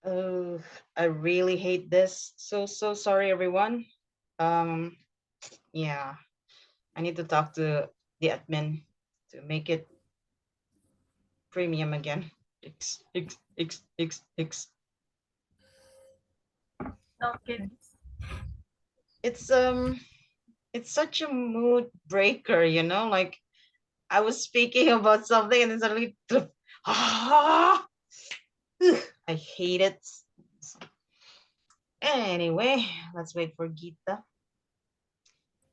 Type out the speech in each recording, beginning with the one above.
Oh, I really hate this. So sorry, everyone. Um, yeah, I need to talk to the admin to make it premium again. X. Okay. It's um, it's such a mood breaker, you know. Like I was speaking about something and then suddenly, ah, I hate it. Anyway, let's wait for Gita.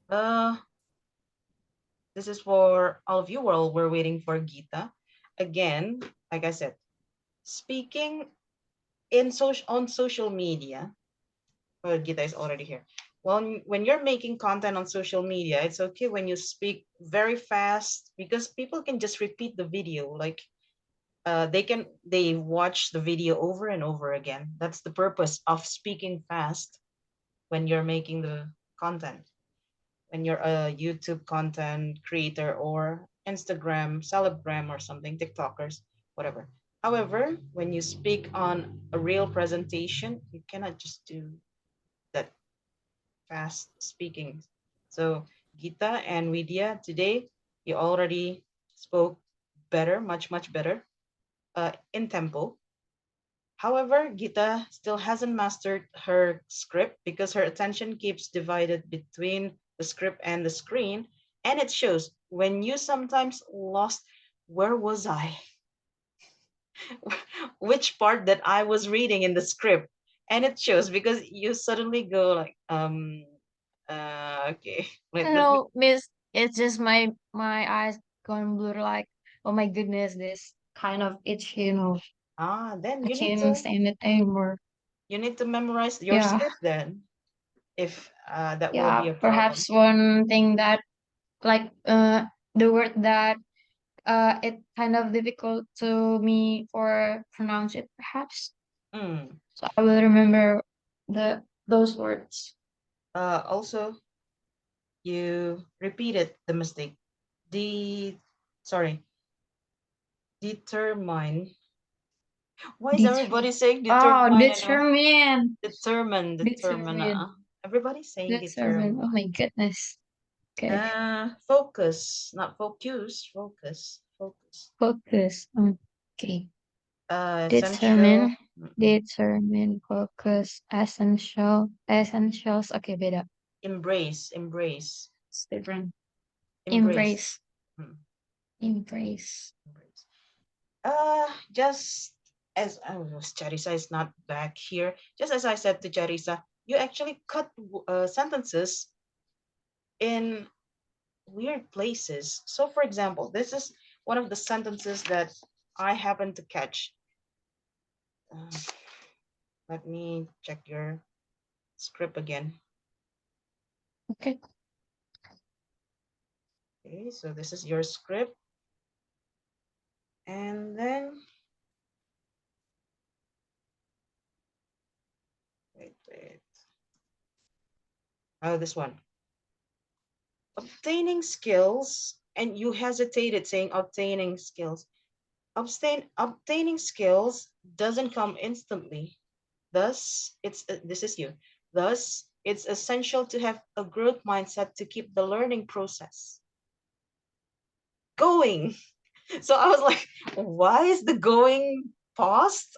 Uh, this is for all of you while we're waiting for Gita. Again, like I said, speaking on social media. Well, Gita is already here. Well, when you're making content on social media, it's okay when you speak very fast because people can just repeat the video. Like they watch the video over and over again. That's the purpose of speaking fast when you're making the content. When you're a YouTube content creator or Instagram, Celebgram or something, TikTokers, whatever. However, when you speak on a real presentation, you cannot just do that fast speaking. So Gita and Vidya, today you already spoke better, much better in tempo. However, Gita still hasn't mastered her script because her attention keeps divided between the script and the screen. And it shows when you sometimes lost, where was I? Which part that I was reading in the script. And it shows because you suddenly go like, okay, let me, No, Miss, it's just my eyes going blur. Like, oh my goodness, this kind of itch. then I can't stand it anymore. you need to memorize your Yeah, script then, if that will be yeah. a problem. Perhaps one thing that like the word that it kind of difficult to me for pronounce it perhaps. Mm. So I will remember those words. Also, you repeated the mistake. The sorry, determine. Why is Determine. everybody saying Oh, determine? I know determine. determine. Determine. Everybody's saying Determine. Oh determine. my goodness. Okay. Focus, not focus. Focus, focus. Focus. Okay. Essential. Determine. Determine. Focus. Essential. Essentials. Okay, beda. Embrace, It's different. embrace. Embrace. Mm, Embrace. embrace. Just as Charissa is not back here, just as I said to Charissa, you actually cut sentences in weird places. So, for example, this is one of the sentences that I happened to catch. Uh, let me check your script again. Okay. Okay, so this is your script. And then, wait. Oh, this one. Obtaining skills, and you hesitated saying obtaining skills. Obtaining skills doesn't come instantly. Thus, this is you. Thus, it's essential to have a growth mindset to keep the learning process going. So I was like, why is the going paused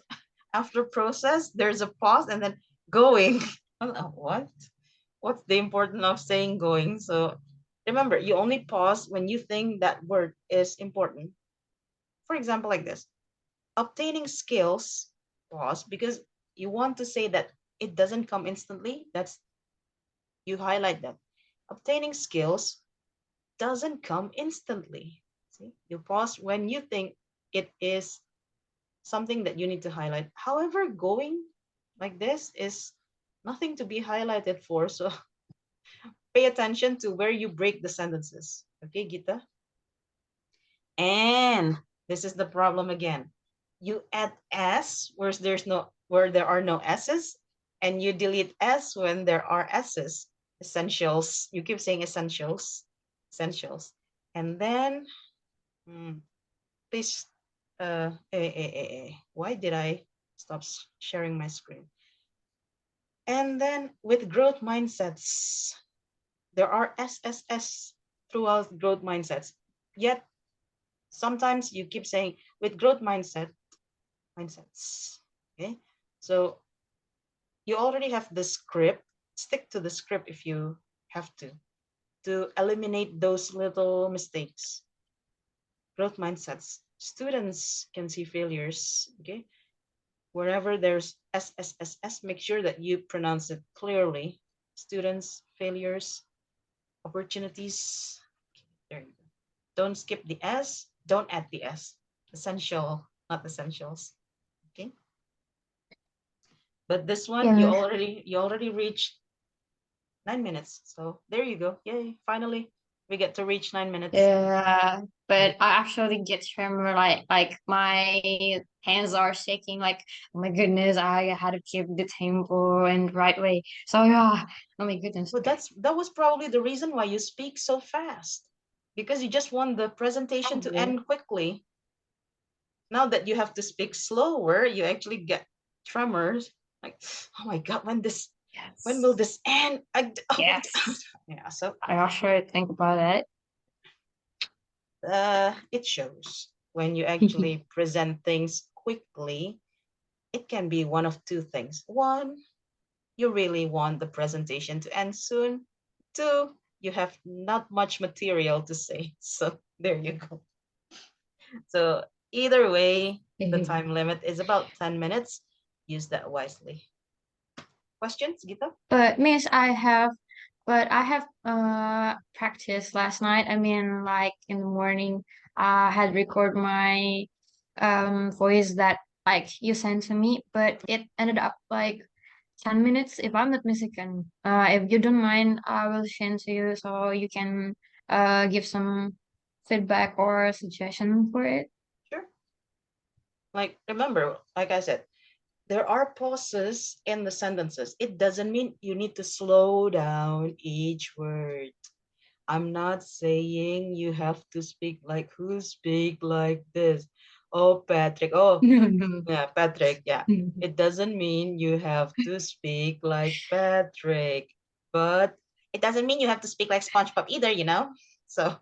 after process? There's a pause and then going. I was like, what? What's the importance of saying going? So remember, you only pause when you think that word is important. For example, like this, obtaining skills, pause, because you want to say that it doesn't come instantly. That's you highlight that. Obtaining skills doesn't come instantly. See, you pause when you think it is something that you need to highlight. However, going like this is nothing to be highlighted for. So pay attention to where you break the sentences. Okay, Gita? And this is the problem again. You add s where there are no s's, and you delete s when there are s's. Essentials. You keep saying essentials, essentials, and then please, why did I Stop sharing my screen. And then with growth mindsets, there are SSS throughout growth mindsets. Yet sometimes you keep saying with growth mindsets. Okay. So you already have the script. Stick to the script if you have to eliminate those little mistakes. Growth mindsets. Students can see failures. Okay. Wherever there's SSSS, make sure that you pronounce it clearly. Students, failures, opportunities. Okay, there you go. Don't skip the S. Don't add the S. Essential, not essentials. Okay. But this one, you Yeah. already reached 9 minutes. So there you go. Yay! Finally, we get to reach 9 minutes. Yeah, Right. but I actually get tremor like my hands are shaking like oh my goodness I had to keep the tempo and right way. So yeah, oh my goodness. Well, that was probably the reason why you speak so fast, because you just want the presentation to Probably. end quickly. Now that you have to speak slower, you actually get tremors. Like, oh my god, when will Yes. this end? Oh my god. Yes. Yeah. So I actually think about it shows when you it. actually present things quickly. It can be one of two things. One, you really want the presentation to end soon. Two, you have not much material to say. So there you go. So either way, the time limit is about 10 minutes. Use that wisely. Questions, Gita? But Miss, I have practiced last night. I mean, like in the morning, I had record my voice that like you sent to me, but it ended up like 10 minutes if I'm not mistaken. If you don't mind, I will send to you so you can give some feedback or suggestion for it. Sure. Like, remember, like I said, there are pauses in the sentences. It doesn't mean you need to slow down each word. I'm not saying you have to speak like who speak like this. Oh, Patrick. Oh, No, no. yeah, Patrick. Yeah. It doesn't mean you have to speak like Patrick, but it doesn't mean you have to speak like SpongeBob either. So,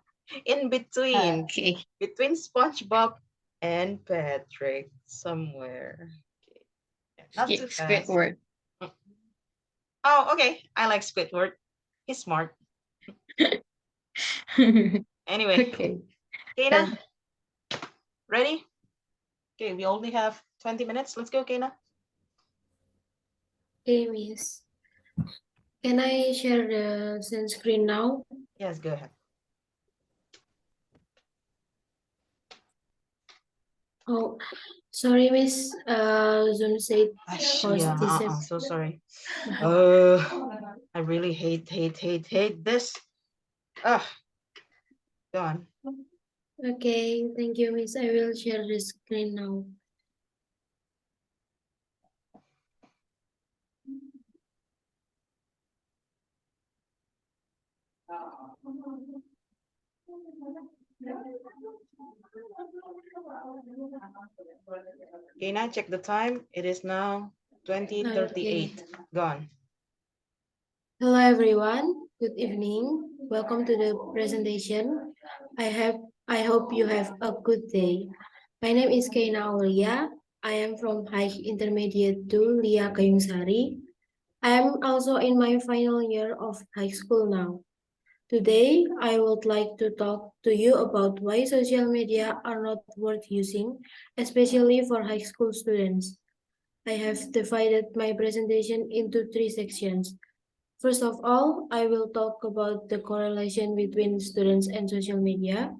in Okay. between SpongeBob and Patrick, somewhere. Okay. Yeah, not too fast. Squidward. Mm. Oh, okay. I like Squidward. He's smart. Anyway, Okay. Kena, Then ready? Okay, we only have 20 minutes. Let's go, Kena. Okay, miss. Can I share the send screen now? Yes, go ahead. Oh, sorry, miss. Zoom said Gosh, host yeah, this. so sorry. Uh, I really hate this. Ugh, go on. Okay, thank you, miss. I will share the screen now. Kena, check the time. It is now Okay. 20:38. Gone. Hello, everyone. Good evening. Welcome to the presentation. I hope you have a good day. My name is Kaina Aulia. I am from High Intermediate 2 Lia Kayungsari. I am also in my final year of high school now. Today, I would like to talk to you about why social media are not worth using, especially for high school students. I have divided my presentation into three sections. First of all, I will talk about the correlation between students and social media.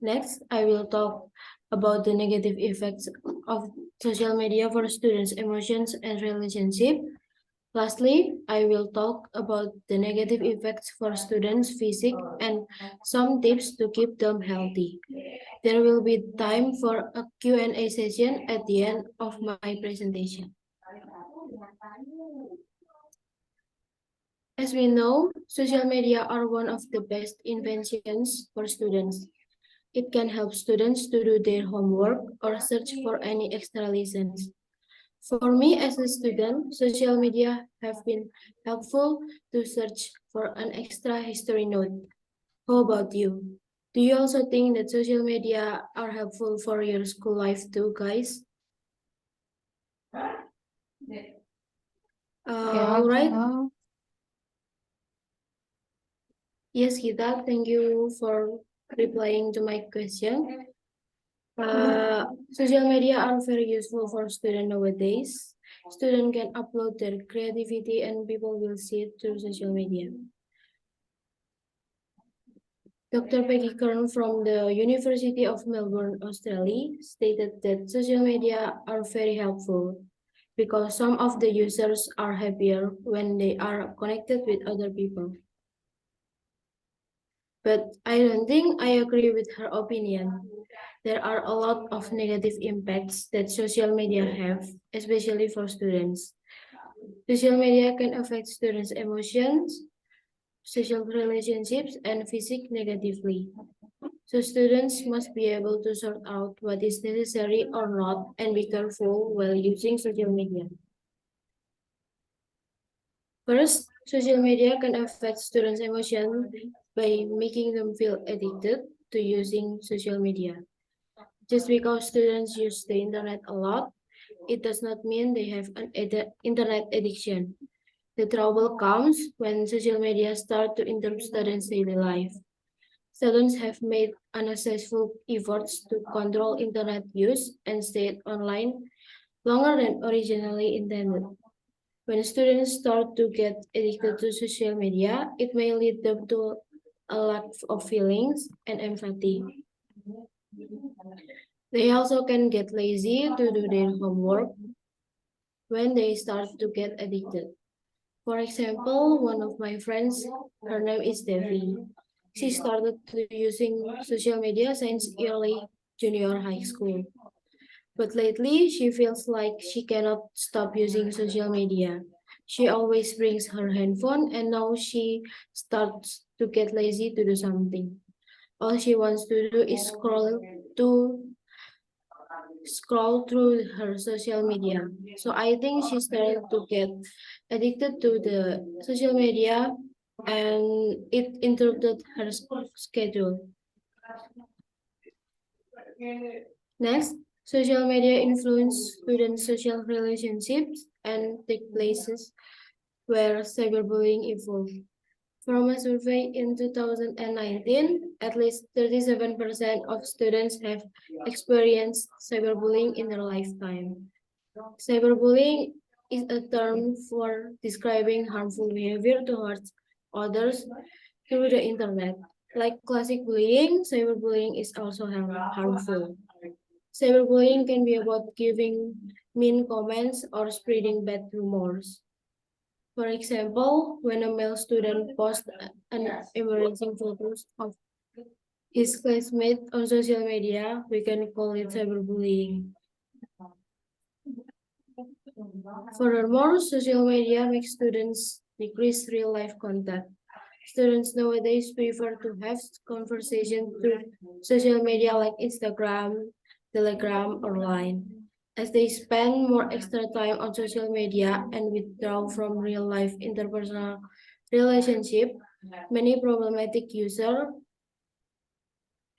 Next, I will talk about the negative effects of social media for students' emotions and relationship. Lastly, I will talk about the negative effects for students' physique and some tips to keep them healthy. There will be time for a Q&A session at the end of my presentation. As we know, social media are one of the best inventions for students. It can help students to do their homework or search for any extra lessons. For me as a student, social media have been helpful to search for an extra history note. How about you? Do you also think that social media are helpful for your school life too, guys? Yeah. All right. Yes, Gita, thank you for replying to my question. Social media are very useful for students nowadays. Students can upload their creativity and people will see it through social media. Dr. Peggy Kern from the University of Melbourne, Australia, stated that social media are very helpful because some of the users are happier when they are connected with other people. But I don't think I agree with her opinion. There are a lot of negative impacts that social media have, especially for students. Social media can affect students' emotions, social relationships, and physique negatively. So students must be able to sort out what is necessary or not and be careful while using social media. First, social media can affect students' emotion by making them feel addicted to using social media. Just because students use the internet a lot, it does not mean they have an internet addiction. The trouble comes when social media start to interrupt students' daily life. Students have made unsuccessful efforts to control internet use and stay online longer than originally intended. When students start to get addicted to social media, it may lead them to a lack of feelings and empathy. They also can get lazy to do their homework when they start to get addicted. For example, one of my friends, her name is Devi. She started to using social media since early junior high school. But lately, she feels like she cannot stop using social media. She always brings her handphone and now she starts to get lazy to do something. All she wants to do is to scroll through her social media. So I think she started to get addicted to the social media and it interrupted her schedule. Next, social media influence students' social relationships and take places where cyberbullying evolved. From a survey in 2019, at least 37% of students have experienced cyberbullying in their lifetime. Cyberbullying is a term for describing harmful behavior towards others through the internet. Like classic bullying, cyberbullying is also harmful. Cyberbullying can be about giving mean comments or spreading bad rumors. For example, when a male student posts an embarrassing photos of his classmate on social media, we can call it cyberbullying. Furthermore, social media makes students decrease real-life contact. Students nowadays prefer to have conversation through social media like Instagram, Telegram, or Line. As they spend more extra time on social media and withdraw from real-life interpersonal relationship, many problematic users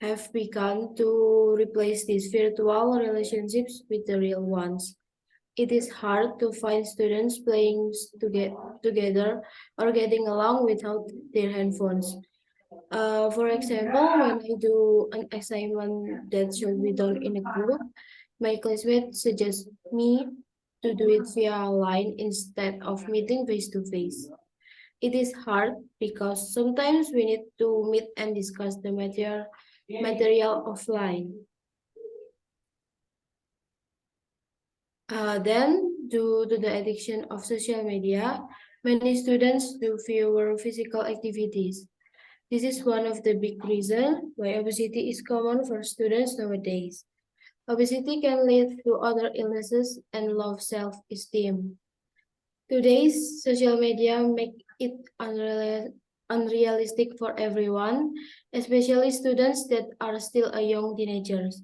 have begun to replace these virtual relationships with the real ones. It is hard to find students playing together or getting along without their handphones. For example, when I do an assignment that should be done in a group, my classmates suggest me to do it via line instead of meeting face to face. It is hard because sometimes we need to meet and discuss the material offline. Then, due to the addiction of social media, many students do fewer physical activities. This is one of the big reasons why obesity is common for students nowadays. Obesity can lead to other illnesses and low self-esteem. Today's social media make it unrealistic for everyone, especially students that are still a young teenagers.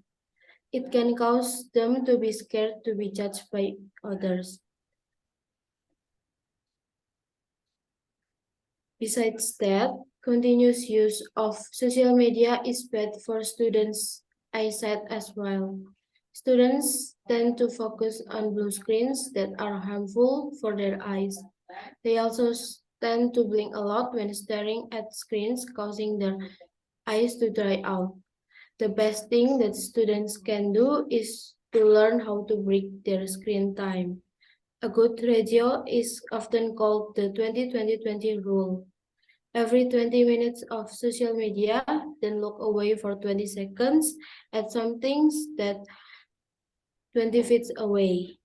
It can cause them to be scared to be judged by others. Besides that, continuous use of social media is bad for students' eyesight as well. Students tend to focus on blue screens that are harmful for their eyes. They also tend to blink a lot when staring at screens, causing their eyes to dry out. The best thing that students can do is to learn how to break their screen time. A good ratio is often called the 20-20-20 rule. Every 20 minutes of social media, then look away for 20 seconds at something that 20 feet away.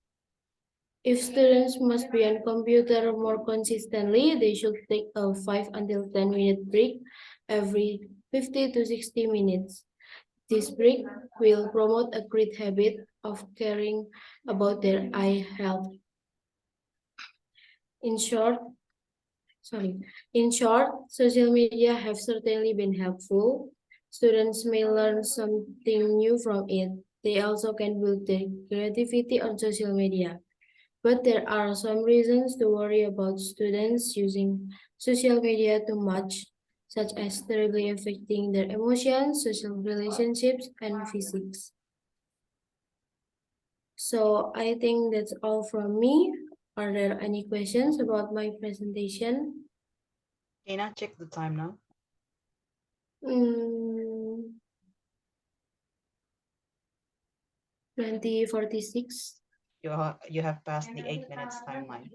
If students must be on computer more consistently, they should take a 5 until 10-minute break every 50 to 60 minutes. This break will promote a great habit of caring about their eye health. In short, sorry. In short, social media have certainly been helpful. Students may learn something new from it. They also can build their creativity on social media. But there are some reasons to worry about students using social media too much, such as terribly affecting their emotions, social relationships, and physics. So I think that's all from me. Are there any questions about my presentation? Kena, check the time now. Mm, 2046. You have passed the 8 minutes timeline.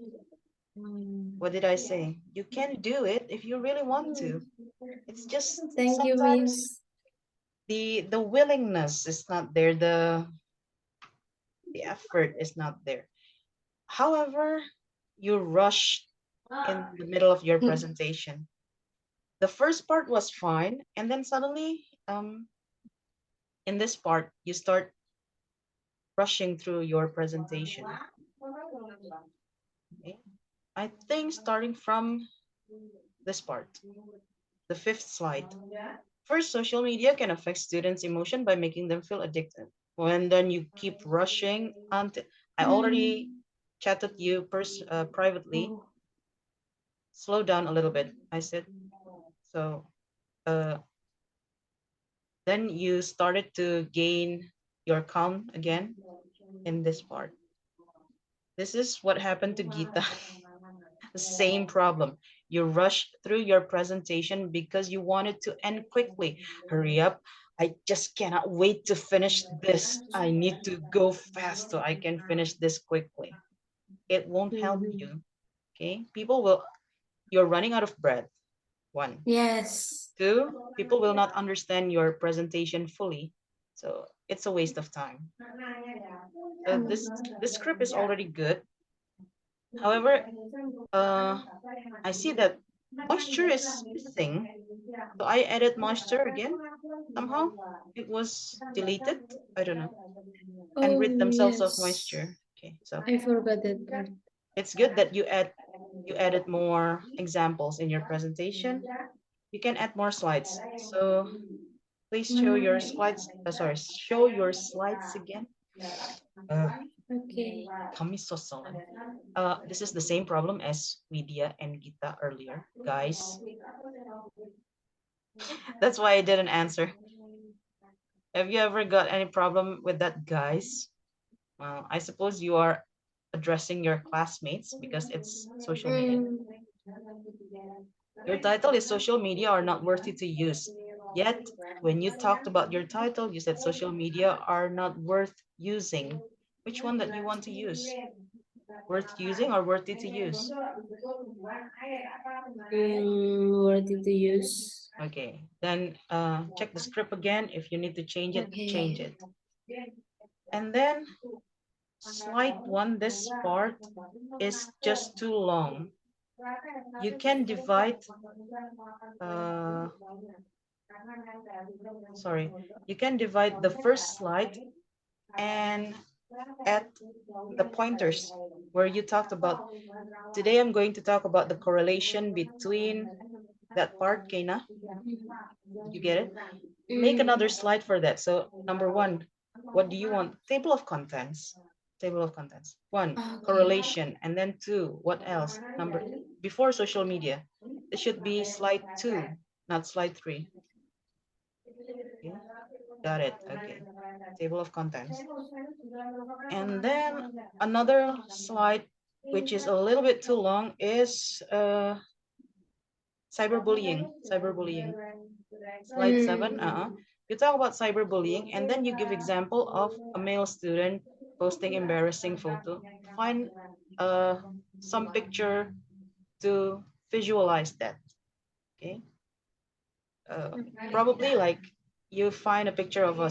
Mm. What did I say? You can do it if you really want to. It's just Thank you, sometimes Miss. the willingness is not there, the effort is not there. However, you rushed in the middle of your presentation. The first part was fine, and then suddenly, in this part, you start rushing through your presentation. Okay? I think starting from this part, the fifth slide. First, social media can affect students' emotion by making them feel addicted. When then you keep rushing until I already chatted you privately. Slow down a little bit, I said. So uh, then you started to gain your calm again in this part. This is what happened to Gita. The same problem. You rushed through your presentation because you wanted to end quickly. Hurry up. I just cannot wait to finish this. I need to go fast so I can finish this quickly. It won't help Mhm. you. Okay? You're running out of breath. One. Yes. Two, people will not understand your presentation fully. So it's a waste of time. So this script is already good. However, uh, I see that moisture is missing. So I added moisture again. Somehow it was deleted. I don't know. And Oh, rid themselves of yes. moisture. Okay, so I forgot that part. it's good that you added more examples in your presentation. You can add more slides. So please show your slides. Show your slides again. Uh, Okay. Kami sosolan. This is the same problem as Vidya and Gita earlier, guys. That's why I didn't answer. Have you ever got any problem with that, guys? Well, I suppose you are addressing your classmates because it's social media. Mm. Your title is social media are not worthy to use. Yet, when you talked about your title, you said social media are not worth using. Which one that you want to use? Worth using or worthy to use? Worthy to use. Okay, then check the script again. If you need to change it, change Okay. it. And then slide one, this part is just too long. You can divide, uh, you can divide the first slide and add the pointers where you talked about. Today I'm going to talk about the correlation between that part, Kena. Did you get it? Make Mm. another slide for that. So number one, What do you want? Table of contents. Table of contents. One, Okay. correlation. And then two, what else? Number, before social media. It should be slide two, not slide three. Okay, got it. Okay, table of contents. And then another slide, which is a little bit too long, is cyberbullying. Cyberbullying. Slide seven. You talk about cyberbullying, and then you give example of a male student posting embarrassing photo. Find some picture to visualize that. Okay. Probably like you find a picture of a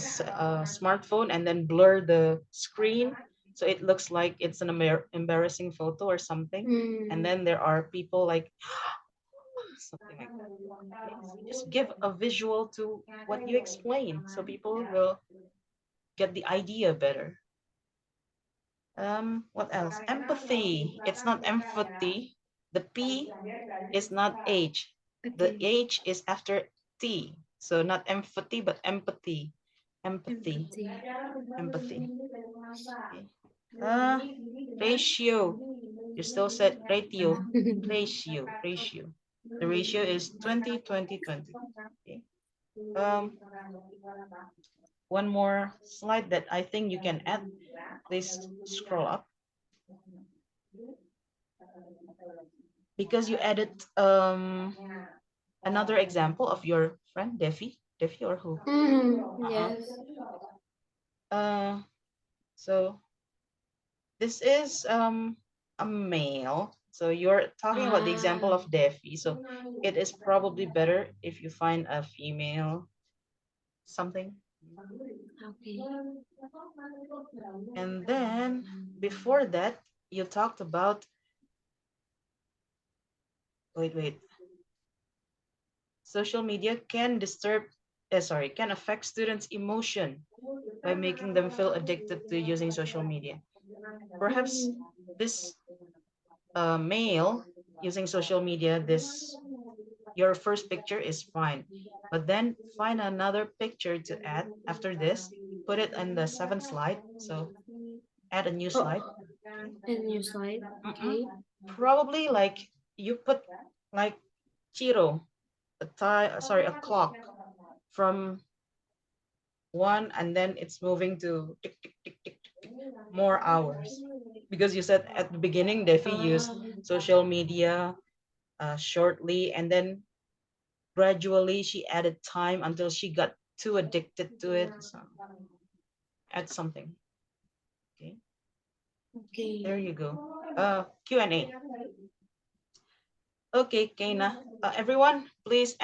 smartphone and then blur the screen so it looks like it's an embarrassing photo or something. And then there are people like something like that. Okay? So just give a visual to what you explain so people will get the idea better. What else? Empathy. It's not empathy. The P is not H. The Okay. H is after T. So not empathy, but empathy. Empathy. Empathy. Empathy. Okay. Uh, ratio. You still said ratio. Ratio. Ratio. The ratio is 20, 20, 20. Okay. Um, one more slide that I think you can add. Please scroll up because you added another example of your friend Defi. Defi or who? Uh-uh. Yes. Uh, so this is a male. So you're talking about the example Ah. of Defi. So it is probably better if you find a female something. Okay. And then before that, you talked about wait. Social media can can affect students' emotion by making them feel addicted to using social media. Perhaps this male using social media, this your first picture is fine, but then find another picture to add after this. Put it in the seventh slide. So add a new Oh, slide. Okay. a new slide. Mm-mm. Okay. Probably like you put like Chiro, a clock from one, and then it's moving to tick, tick, tick, tick, tick, tick, more hours. Because you said at the beginning, Defi used Ah. social media shortly, and then gradually she added time until she got too addicted to it. So add something. Okay, there Okay. you go. Q&A. Okay, Kaina. Everyone, please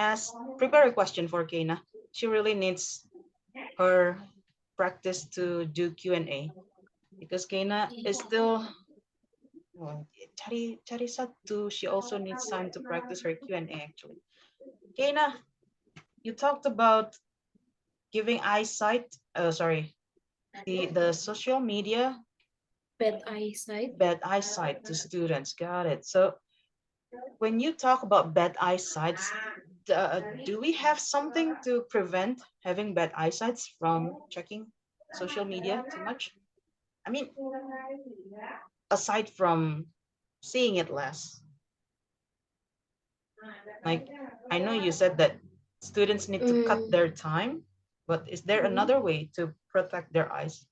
prepare a question for Kaina. She really needs her practice to do Q&A because Kaina is still well, cari satu. She also needs time to practice her Q&A actually. Kaina, you talked about giving eyesight, sorry, the social media Bad eyesight. bad eyesight to students. Got it. So when you talk about bad eyesight, do we have something to prevent having bad eyesight from checking social media too much? I mean, aside from seeing it less, like I know you said that students need to cut Mm, their time, but is there another way to protect their eyes?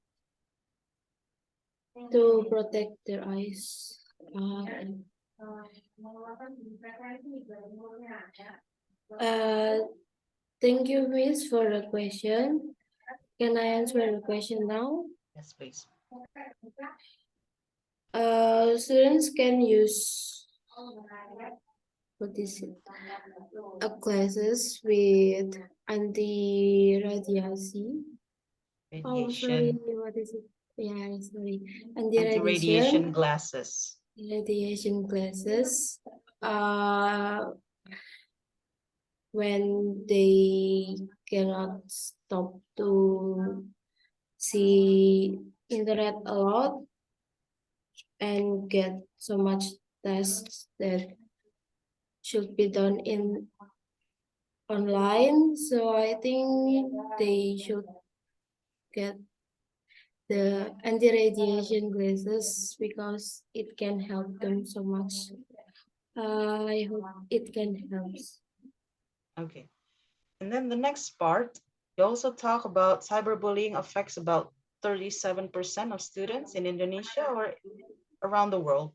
to protect their eyes. Uh, Thank you, Miss, for the question. Can I answer the question now? Yes, please. Students can use what is it? Glasses with anti-radiation. Oh, sorry, Radiation, what is it? Yeah, sorry. anti-radiation Anti-radiation, glasses. radiation glasses. Uh, when they cannot stop to see internet a lot and get so much tests that should be done in online. So I think they should get the anti-radiation glasses because it can help them so much. I hope it can help. Okay. And then the next part, we also talk about cyberbullying affects about 37% of students in Indonesia or around the world.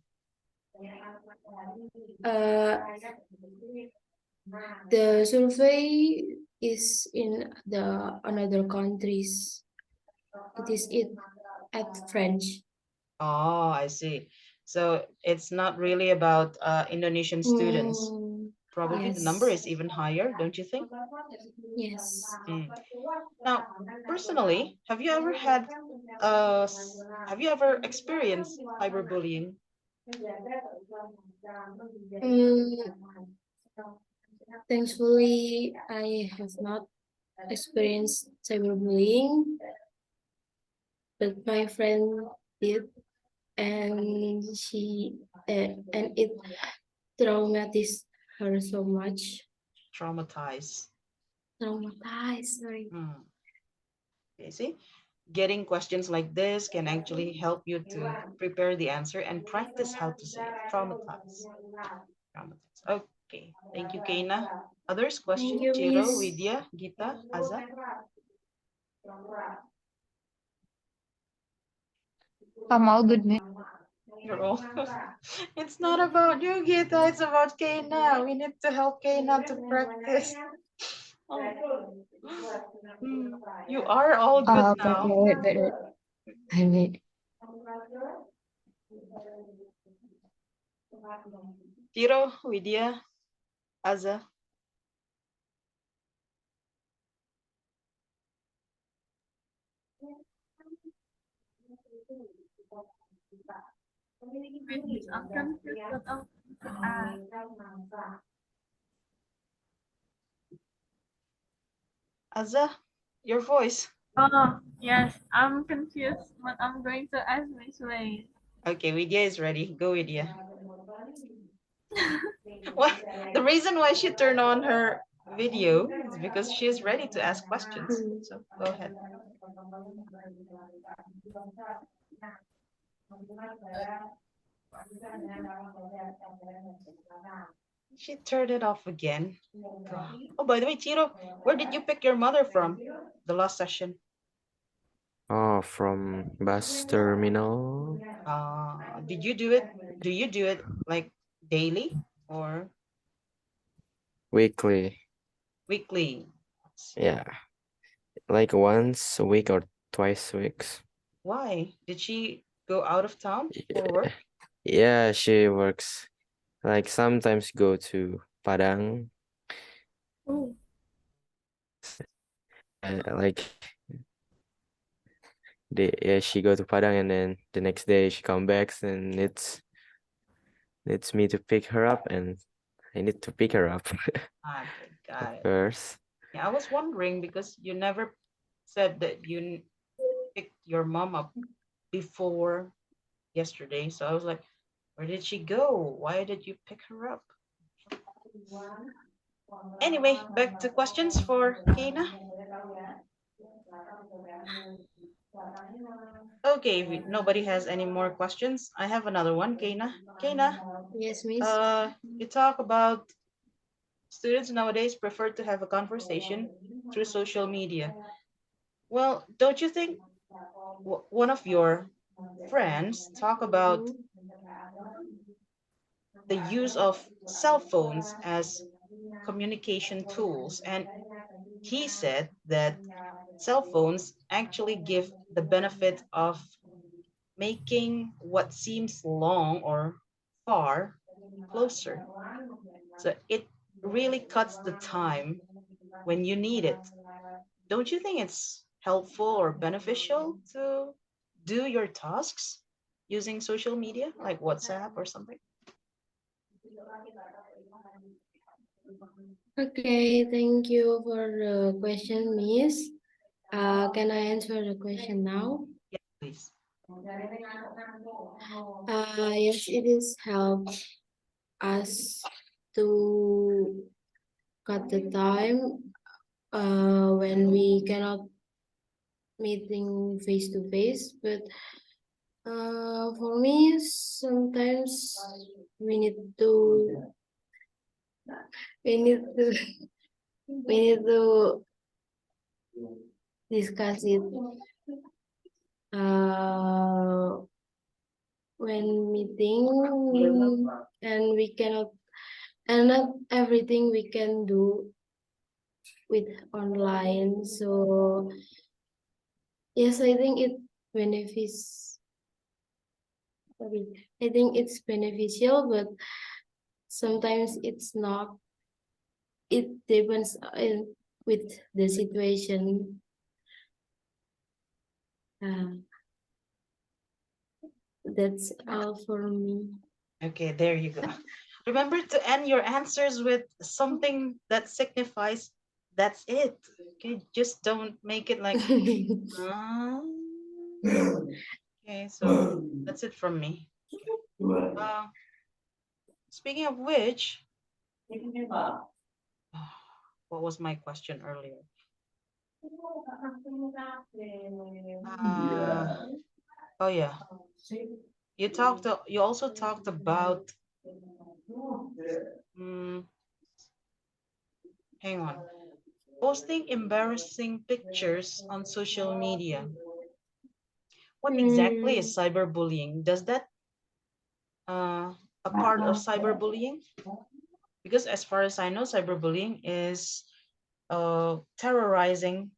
Uh, the survey is in the another countries. It is it at French. Oh, I see. So it's not really about Indonesian students. Probably the number Yes. is even higher, don't you think? Yes. Mm. Now, personally, have you ever experienced cyberbullying? Mm, thankfully, I have not experienced cyberbullying, but my friend did, and and it traumatized her so much. Traumatized. Traumatized, sorry. Hmm. Okay, see, getting questions like this can actually help you to prepare the answer and practice how to say it. Traumatize. Traumatize. Okay. Thank you, Kaina. Others Thank question? you, Chiro, Miss. Vidya, Gita, Aza? I'm all good, man. You're all. It's not about you, Gita. It's about Kaina. We need to help Kaina to practice. Oh. Hmm. You are all good Okay, okay, now. wait. I mean, Chiro, Vidya, Aza. Wait, miss, I'm confused what I'm to ask. Aza, your voice. Oh, yes, I'm confused what I'm going to ask Miss Wei. Okay, Vidya is ready. Go, Vidya. What? The reason why she turned on her video is because she is ready to ask questions. Hmm. So go ahead. She turned it off again. God. Oh, by the way, Chiro, where did you pick your mother from? The last session. Oh, from bus terminal Did you do it? Do you do it like daily or weekly. weekly? Let's see. Yeah, like once a week or twice weeks. Why? Did she go out of town for Yeah, work? yeah, she works. Like sometimes go to Padang. Oh, Like she go to Padang and then the next day she come back and it's me to pick her up and I need to pick her up, Okay, of got it. course. Yeah, I was wondering because you never said that you picked your mom up before yesterday. So I was like, where did she go? Why did you pick her up? Anyway, back to questions for Kena. Okay, if nobody has any more questions, I have another one, Kena. Kena, Yes, Miss. you talk about students nowadays prefer to have a conversation through social media. Well, don't you think one of your friends talk about the use of cell phones as communication tools, and he said that cell phones actually give the benefit of making what seems long or far closer. So it really cuts the time when you need it. Don't you think it's helpful or beneficial to do your tasks using social media like WhatsApp or something? Okay, thank you for the question, Miss. Can I answer the question now? Yes, please. Yes, it is help us to cut the time when we cannot meeting face to face, but for me, sometimes we need to we need to we need to discuss it when meeting, and we cannot, and not everything we can do with online. So yes, I think it benefits. Sorry, I think it's beneficial, but sometimes it's not. It depends with the situation. That's all for me. Okay, there you go. Remember to end your answers with something that signifies that's it. Okay, just don't make it like, okay, so that's it from me. Speaking of which, what was my question earlier? Oh yeah, you also talked about hang on, posting embarrassing pictures on social media. What exactly is cyberbullying? Does that a part of cyberbullying? Because as far as I know, cyberbullying is terrorizing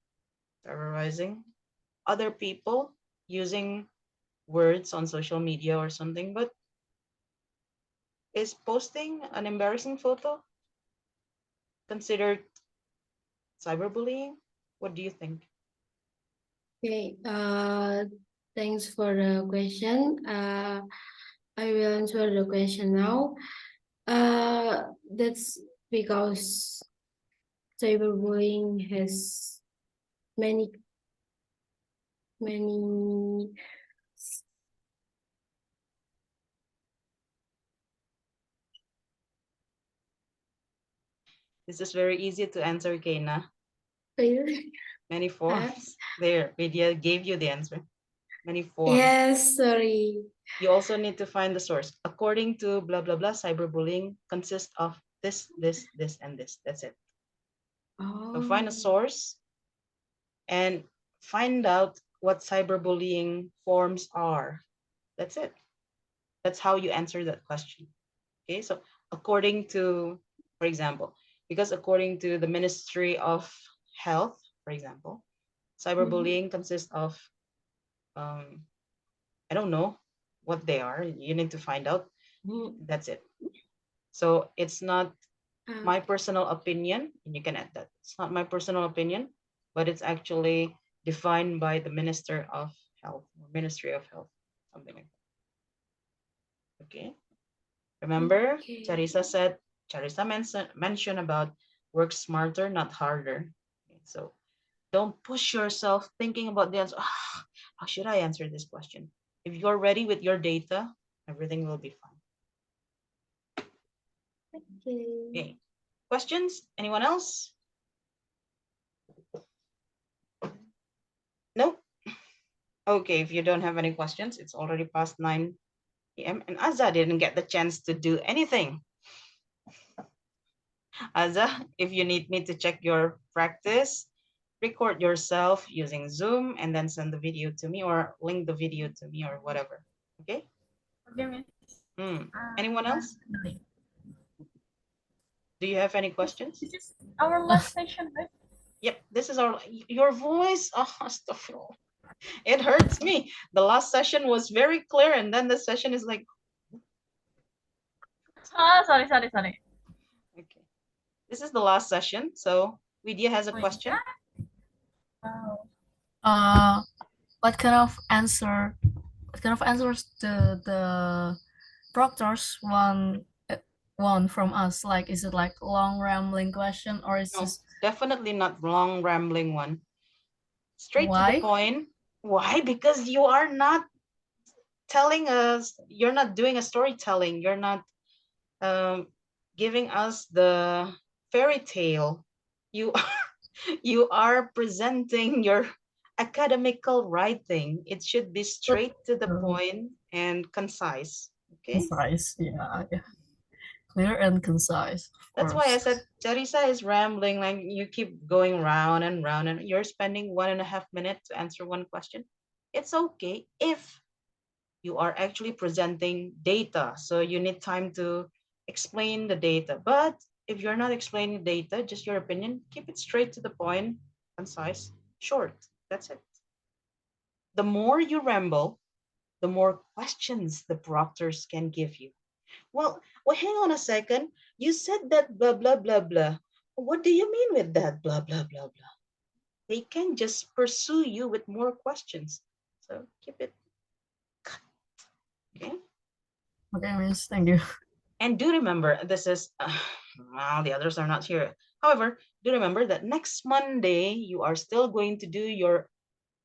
other people using words on social media or something. But is posting an embarrassing photo considered cyberbullying? What do you think? Okay, thanks for the question. I will answer the question now. That's because cyberbullying has many many This is very easy to answer, Keina. Really? Many forms. There, Vidya gave you the answer. Many forms. Yes, sorry. You also need to find the source. According to blah, blah, blah, cyberbullying consists of this, this, and this. That's it. So find a source and find out what cyberbullying forms are. That's it. That's how you answer that question. Okay, so according to, for example, because according to the Ministry of Health, for example, cyberbullying consists of, I don't know what they are. You need to find out. That's it. So it's not my personal opinion, and you can add that. It's not my personal opinion, but it's actually defined by the Minister of Health, or Ministry of Health, something like that. Okay. Remember, Charissa mentioned about work smarter, not harder. Okay, so don't push yourself thinking about the answer. How should I answer this question? If you're ready with your data, everything will be fine. Okay. Questions? Anyone else? No? Okay, if you don't have any questions, it's already past 9 p.m. and Azza didn't get the chance to do anything. Azza, if you need me to check your practice, record yourself using Zoom and then send the video to me or link the video to me or whatever. Okay? Okay, Miss. Anyone else? Do you have any questions? This is our last session, right? Yep, this is your voice. Oh, astaghfirullah. It hurts me. The last session was very clear, and then the session is like, sorry. okay. This is the last session, so Vidya has a question. Wow. What kind of answers the proctors want from us? Like, is it like long rambling question, or is No, this definitely not long rambling one. Straight to the why? point. Why? Because you are not telling us, you're not doing a storytelling. You're not giving us the fairy tale. You are presenting your academical writing. It should be straight to the point and concise. Okay. Concise, yeah. Clear and concise. That's why I said Teresa is rambling, like you keep going round and round, and you're spending 1.5 minutes to answer one question. It's okay if you are actually presenting data, so you need time to explain the data. But if you're not explaining data, just your opinion, keep it straight to the point, concise, short. That's it. The more you ramble, the more questions the proctors can give you. Well, hang on a second. You said that blah, blah, blah, blah. What do you mean with that blah, blah, blah, blah? They can just pursue you with more questions. So keep it cut. Okay. Okay, Miss, thank you. And do remember, this is, well, the others are not here. However, do remember that next Monday, you are still going to do your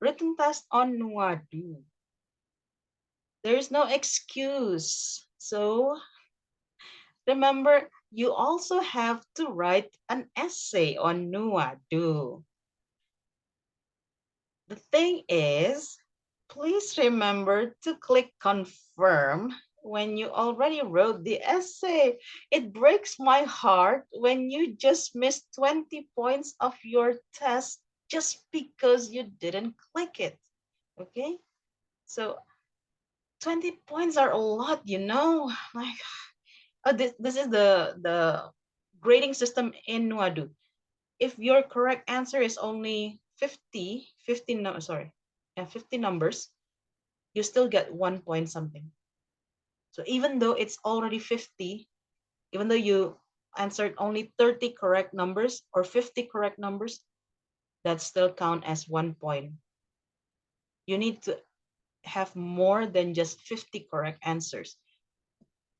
written test on Nuadu. There is no excuse. So remember, you also have to write an essay on Nuadu. The thing is, please remember to click confirm when you already wrote the essay. It breaks my heart when you just missed 20 points of your test just because you didn't click it. Okay? So 20 points are a lot, you know? Like, this is the grading system in Nuadu. If your correct answer is only 50 no, sorry, 50 numbers, you still get 1 point something. So even though it's already 50, even though you answered only 30 correct numbers or 50 correct numbers, that still count as 1 point. You need to have more than just 50 correct answers.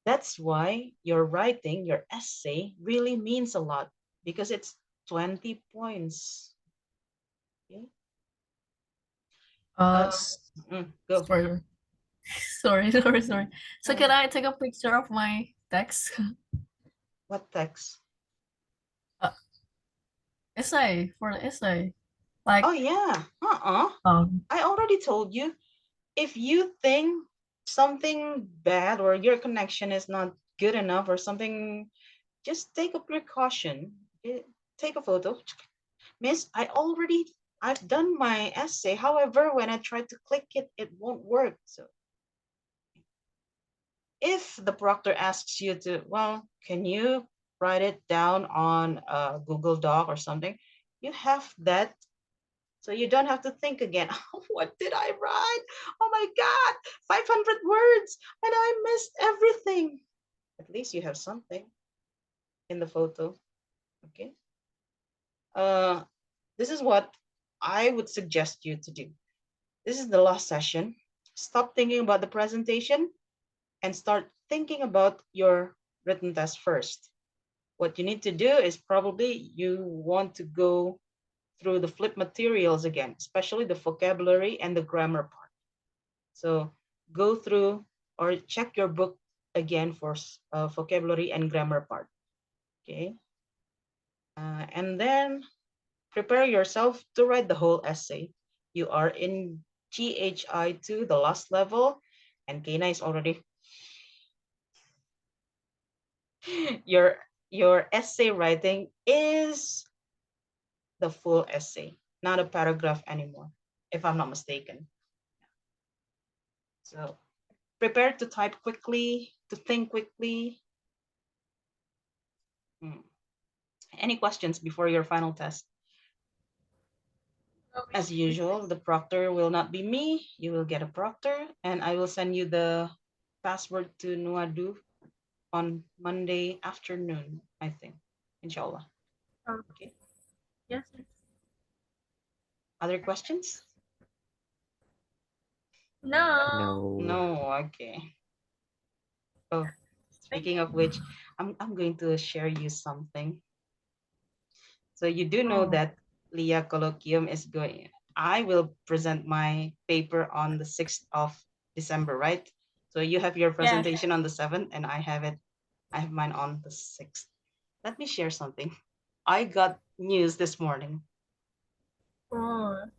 That's why your writing, your essay really means a lot because it's 20 points. Okay? Uh, Go. sorry. sorry. So can I take a picture of my text? What text? Essay, for the essay. Like, Oh yeah. I already told you. If you think something bad or your connection is not good enough or something, just take a precaution. Take a photo. Miss, I've done my essay. However, when I try to click it, it won't work. So if the proctor asks you to, well, can you write it down on a Google Doc or something? You have that. So you don't have to think again. What did I write? Oh my God, 500 words, and I missed everything. At least you have something in the photo. Okay. This is what I would suggest you to do. This is the last session. Stop thinking about the presentation and start thinking about your written test first. What you need to do is probably you want to go through the flip materials again, especially the vocabulary and the grammar part. So go through or check your book again for vocabulary and grammar part. Okay. And then prepare yourself to write the whole essay. You are in GHI 2, the last level, and Kena is already your essay writing is the full essay, not a paragraph anymore, if I'm not mistaken. So prepare to type quickly, to think quickly. Any questions before your final test? As usual, the proctor will not be me. You will get a proctor, and I will send you the password to Nuadu on Monday afternoon, I think. Inshallah. Okay. Yes. Other questions? No. No. Okay. Oh, speaking of which, I'm going to share you something. So you do know that Lia Colloquium is going. I will present my paper on the 6th of December, right? So you have your presentation on the 7th, and I have mine on the 6th. Let me share something. I got news this morning. Oh.